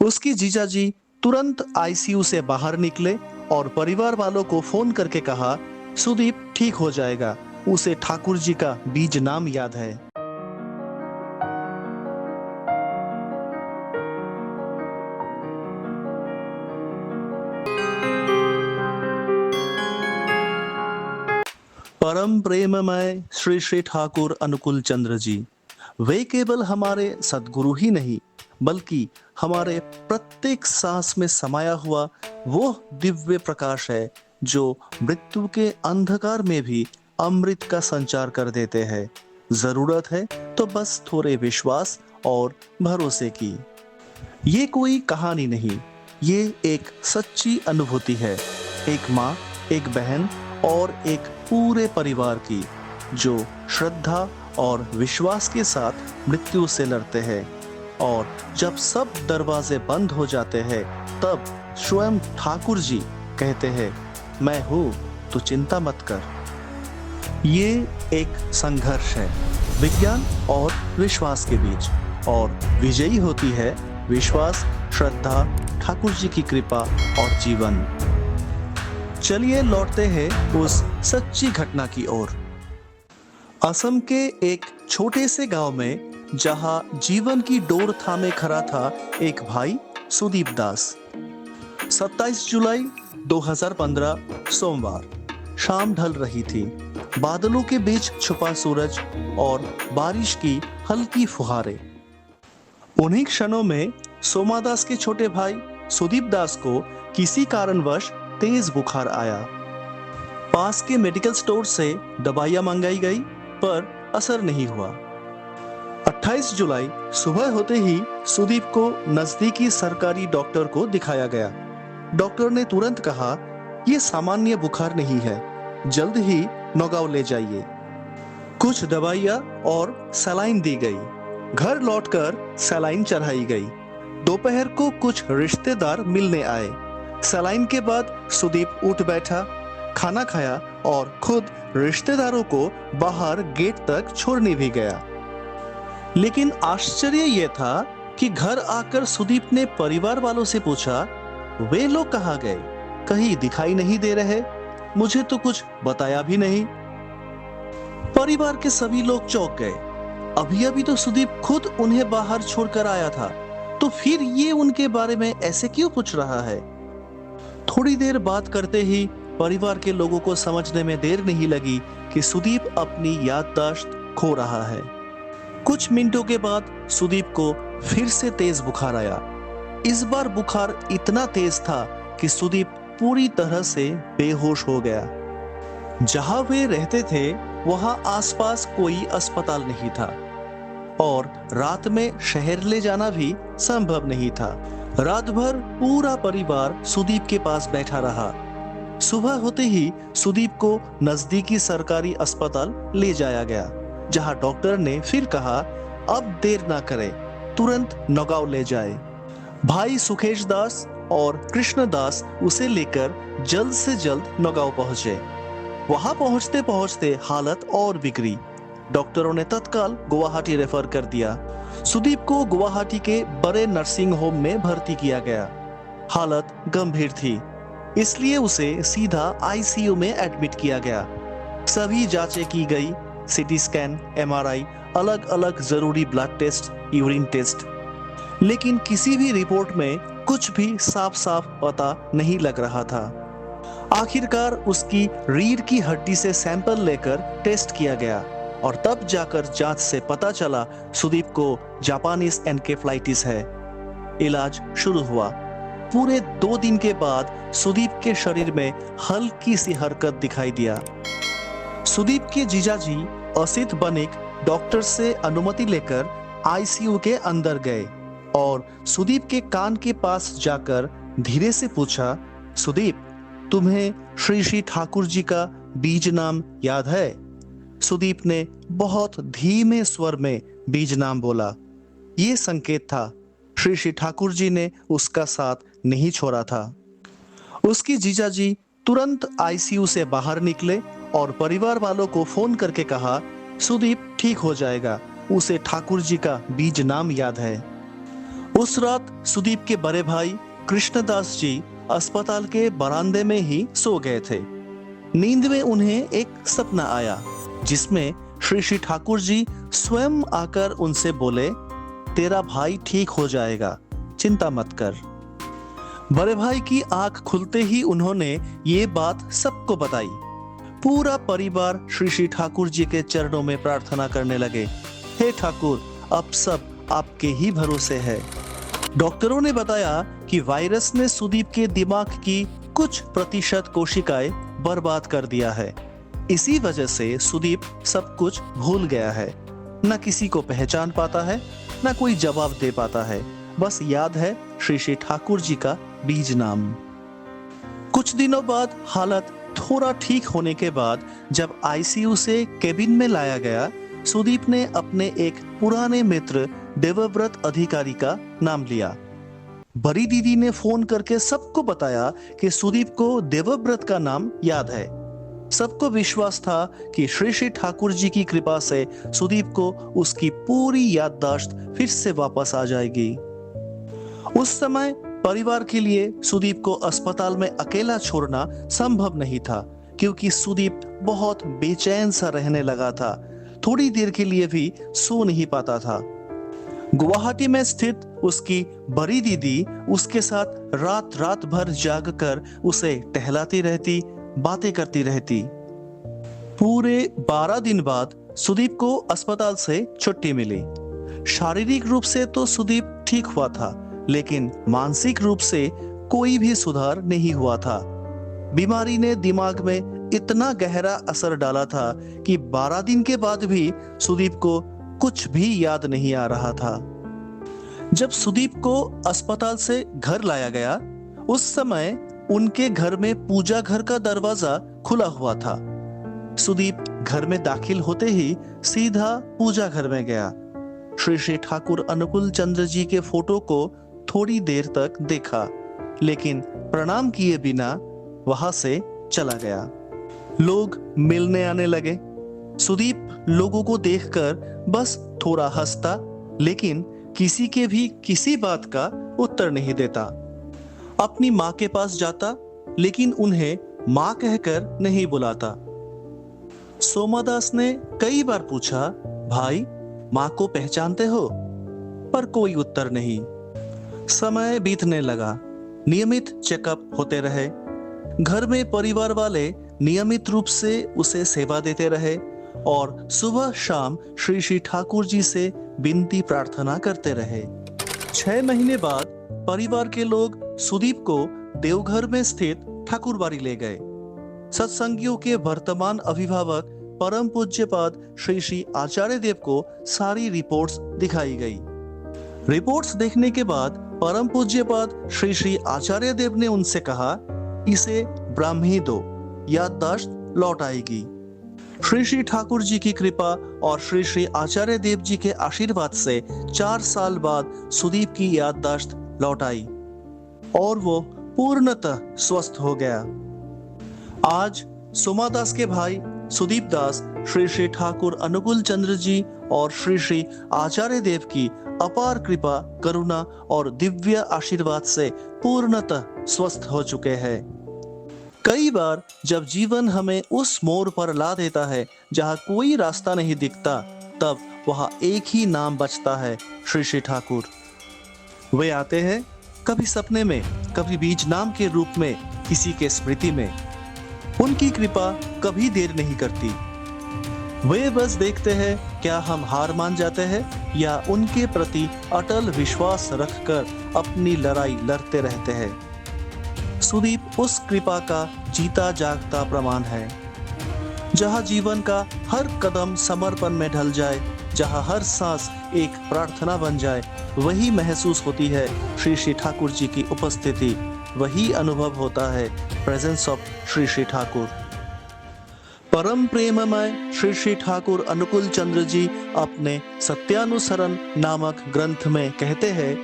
उसकी जीजाजी तुरंत आईसीयू से बाहर निकले और परिवार वालों को फोन करके कहा, सुदीप ठीक हो जाएगा, उसे ठाकुर जी का बीज नाम याद है। परम प्रेममय श्री श्री ठाकुर अनुकूल चंद्र जी, वे केवल हमारे सद्गुरु ही नहीं बल्कि हमारे प्रत्येक सांस में समाया हुआ वो दिव्य प्रकाश है जो मृत्यु के अंधकार में भी अमृत का संचार कर देते हैं। जरूरत है तो बस थोड़े विश्वास और भरोसे की। ये कोई कहानी नहीं, ये एक सच्ची अनुभूति है। एक माँ, एक बहन और एक पूरे परिवार की, जो श्रद्धा और विश्वास के साथ मृत्यु से लड़ते हैं। और जब सब दरवाजे बंद हो जाते हैं तब स्वयं ठाकुर जी कहते हैं, मैं हूँ, तो चिंता मत कर। ये एक संघर्ष है विज्ञान और विश्वास के बीच, और विजयी होती है विश्वास, श्रद्धा, ठाकुर जी की कृपा और जीवन। चलिए लौटते हैं उस सच्ची घटना की ओर। असम के एक छोटे से गांव में जहां जीवन की डोर थामे खड़ा था एक भाई, सुदीप दास। 27 जुलाई 2015 सोमवार, शाम ढल रही थी। बादलों के बीच छुपा सूरज और बारिश की हल्की फुहारें। उन्हीं क्षणों में सोमादास के छोटे भाई सुदीप दास को किसी कारणवश तेज बुखार आया। पास के मेडिकल स्टोर से दवाइयां मंगाई गई पर असर नहीं हुआ। 28 जुलाई सुबह होते ही सुदीप को नजदीकी सरकारी डॉक्टर को दिखाया गया। डॉक्टर ने तुरंत कहा, यह सामान्य बुखार नहीं है, जल्द ही नौगांव ले जाइए। कुछ दवाइयां और सलाइन दी गई। घर लौटकर सलाइन चढ़ाई गई। दोपहर को कुछ रिश्तेदार मिलने आए। सलाइन के बाद सुदीप उठ बैठा, खाना खाया और खुद रिश्तेदारों को बाहर गेट तक छोड़ने भी गया। लेकिन आश्चर्य यह था कि घर आकर सुदीप ने परिवार वालों से पूछा, वे लोग कहाँ गए? कहीं दिखाई नहीं दे रहे, मुझे तो कुछ बताया भी नहीं। परिवार के सभी लोग चौंक गए। अभी अभी तो सुदीप खुद उन्हें बाहर छोड़कर आया था, तो फिर ये उनके बारे में ऐसे क्यों पूछ रहा है? थोड़ी देर बात करते ही परिवार के लोगों को समझने में देर नहीं लगी कि सुदीप अपनी याददाश्त खो रहा है। कुछ मिनटों के बाद सुदीप को फिर से तेज बुखार आया। इस बार बुखार इतना तेज था कि सुदीप पूरी तरह से बेहोश हो गया। जहां वे रहते थे वहां आसपास कोई अस्पताल नहीं था और रात में शहर ले जाना भी संभव नहीं था। रात भर पूरा परिवार सुदीप के पास बैठा रहा। सुबह होते ही सुदीप को नजदीकी सरकारी अस्पताल ले जाया गया, जहां डॉक्टर ने फिर कहा, अब देर ना करें, तुरंत नौगांव ले जाए। भाई सुखेश दास और कृष्ण दास उसे लेकर जल्द से जल्द नौगांव पहुंचे। वहां पहुंचते पहुंचते हालत और बिगड़ी। डॉक्टरों ने तत्काल गुवाहाटी रेफर कर दिया। सुदीप को गुवाहाटी के बड़े नर्सिंग होम में भर्ती किया गया। हालत गंभीर थी, इसलिए उसे सीधा आईसीयू में एडमिट किया गया। सभी जांचें की गई, सीटी स्कैन, एमआरआई, अलग अलग जरूरी ब्लड टेस्ट, यूरिन टेस्ट, लेकिन किसी भी रिपोर्ट में कुछ भी साफ साफ पता नहीं लग रहा था। आखिरकार उसकी रीढ़ की हड्डी से सैंपल लेकर टेस्ट किया गया और तब जाकर जांच से पता चला सुदीप को जापानीज एनकेफ्लाइटिस है। इलाज शुरू हुआ। पूरे 2 दिन के बाद सुदीप के शरीर में हल्की सी हरकत दिखाई दिया। सुदीप के जीजाजी असित बनिक डॉक्टर से अनुमति लेकर आईसीयू के अंदर गए और सुदीप के कान के पास जाकर धीरे से पूछा, सुदीप, तुम्हें श्री श्री ठाकुर जी का बीज नाम याद है? सुदीप ने बहुत धीमे स्वर में बीज नाम बोला। ये संकेत था, श्री श्री ठाकुर जी ने उसका साथ नहीं छोड़ा था। उसकी जीजाजी तुरंत आईसीयू से बाहर निकले और परिवार वालों को फोन करके कहा, सुदीप ठीक हो जाएगा, उसे ठाकुर जी का बीज नाम याद है। उस रात सुदीप के बड़े भाई कृष्णदास जी अस्पताल के बरामदे में ही सो गए थे। नींद में उन्हें एक सपना आया जिसमें श्री श्री ठाकुर जी स्वयं आकर उनसे बोले, तेरा भाई ठीक हो जाएगा, चिंता मत कर। बड़े भाई की आंख खुलते ही उन्होंने ये बात सबको बताई। पूरा परिवार श्री श्री ठाकुर जी के चरणों में प्रार्थना करने लगे, हे ठाकुर, अब सब आपके ही भरोसे है। डॉक्टरों ने बताया कि वायरस ने सुदीप के दिमाग की कुछ प्रतिशत कोशिकाएं बर्बाद कर दिया है। इसी वजह से सुदीप सब कुछ भूल गया है, न किसी को पहचान पाता है, न कोई जवाब दे पाता है। बस याद है श्री श्री ठाकुर जी का बीज नाम। कुछ दिनों बाद हालत थोड़ा ठीक होने के बाद जब आईसीयू से केबिन में लाया गया, सुदीप ने अपने एक पुराने मित्र देवव्रत अधिकारी का नाम लिया। बड़ी दीदी ने फोन करके सबको बताया कि सुदीप को देवव्रत का नाम याद है। सबको विश्वास था कि श्री श्री ठाकुर जी की कृपा से सुदीप को उसकी पूरी याददाश्त फिर से वापस आ जाएगी। उस समय परिवार के लिए सुदीप को अस्पताल में अकेला छोड़ना संभव नहीं था, क्योंकि सुदीप बहुत बेचैन सा रहने लगा था। थोड़ी देर के लिए भी सो नहीं पाता था। गुवाहाटी में स्थित उसकी बड़ी दीदी उसके साथ रात रात भर जाग कर उसे टहलाती रहती, बातें करती रहती। पूरे 12 दिन बाद सुदीप को अस्पताल से छुट्टी मिली। शारीरिक रूप से तो सुदीप ठीक हुआ था, लेकिन मानसिक रूप से कोई भी सुधार नहीं हुआ था। बीमारी ने दिमाग में इतना गहरा असर डाला था कि 12 दिन के बाद भी सुदीप को कुछ भी याद नहीं आ रहा था। जब सुदीप को अस्पताल से घर लाया गया, उस समय उनके घर में पूजा घर का दरवाजा खुला हुआ था। सुदीप घर में दाखिल होते ही सीधा पूजा घर में गया। श्री श्री ठाकुर अनुकूल चंद्र जी के फोटो को थोड़ी देर तक देखा, लेकिन प्रणाम किए बिना वहां से चला गया। लोग मिलने आने लगे। सुदीप लोगों को देखकर बस थोड़ा हंसता, लेकिन किसी के भी किसी बात का उत्तर नहीं देता। अपनी माँ के पास जाता, लेकिन उन्हें माँ कहकर नहीं बुलाता। सोमादास ने कई बार पूछा, भाई माँ को पहचानते हो? पर कोई उत्तर नहीं। समय बीतने लगा। नियमित चेकअप होते रहे। घर में परिवार वाले नियमित रूप से उसे सेवा देते रहे और सुबह शाम श्री श्री ठाकुर जी से विनती प्रार्थना करते रहे। 6 महीने बाद परिवार के लोग सुदीप को देवघर में स्थित ठाकुरबाड़ी ले गए। सत्संगियों के वर्तमान अभिभावक परम पूज्यपाद श्री श्री आचार्य देव को सारी रिपोर्ट्स दिखाई गई। रिपोर्ट्स देखने के बाद परम पूज्यपाद श्री श्री आचार्य देव ने उनसे कहा, इसे ब्राह्मी दो, याददाश्त लौट आएगी। श्री श्री ठाकुर जी की कृपा और श्री श्री आचार्य देव जी के आशीर्वाद से 4 साल बाद सुदीप की याददाश्त लौट आई और वो पूर्णतः स्वस्थ हो गया। आज सोमादास के भाई सुदीप दास श्री श्री ठाकुर अनुकूल चंद्र जी और श्री श्री आचार्य देव की अपार कृपा, करुणा और दिव्य आशीर्वाद से पूर्णतः स्वस्थ हो चुके हैं। कई बार जब जीवन हमें उस मोड़ पर ला देता है जहाँ कोई रास्ता नहीं दिखता, तब वहाँ एक ही नाम बचता है, श्री श्री ठाकुर। वे आते हैं कभी सपने में, कभी बीज नाम के रूप में किसी के स्मृति में। उनकी कृपा कभी देर नहीं करती। वे बस देखते हैं क्या हम हार मान जाते हैं या उनके प्रति अटल विश्वास रखकर अपनी लड़ाई लड़ते रहते हैं। सुदीप उस कृपा का जीता जागता प्रमाण है। जहाँ जीवन का हर कदम समर्पण में ढल जाए, जहाँ हर सांस एक प्रार्थना बन जाए, वही महसूस होती है श्री श्री ठाकुर जी की उपस्थिति, वही अनुभव होता है प्रेजेंस ऑफ श्री श्री ठाकुर। परम प्रेममय श्री श्री ठाकुर अनुकूल चंद्र जी अपने सत्यानुसरण नामक ग्रंथ में कहते हैं,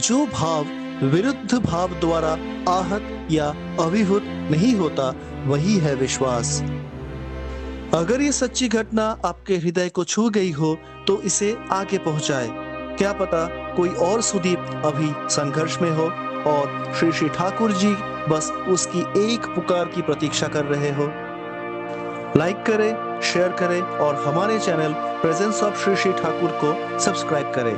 जो भाव विरुद्ध भाव द्वारा आहत या अभिभूत नहीं होता, वही है विश्वास। अगर ये सच्ची घटना आपके हृदय को छू गई हो तो इसे आगे पहुंचाए। क्या पता कोई और सुदीप अभी संघर्ष में हो और श्री श्री ठाकुर जी बस उसकी एक पुकार की प्रतीक्षा कर रहे हो। लाइक करें, शेयर करें और हमारे channel presence of Shri Shri Thakur को सब्सक्राइब करें।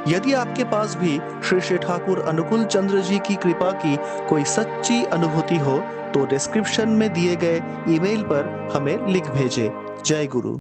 यदि आपके पास भी श्री श्री ठाकुर अनुकूल चंद्र जी की कृपा की कोई सच्ची अनुभूति हो तो डिस्क्रिप्शन में दिए गए ईमेल पर हमें लिख भेजें। जय गुरु।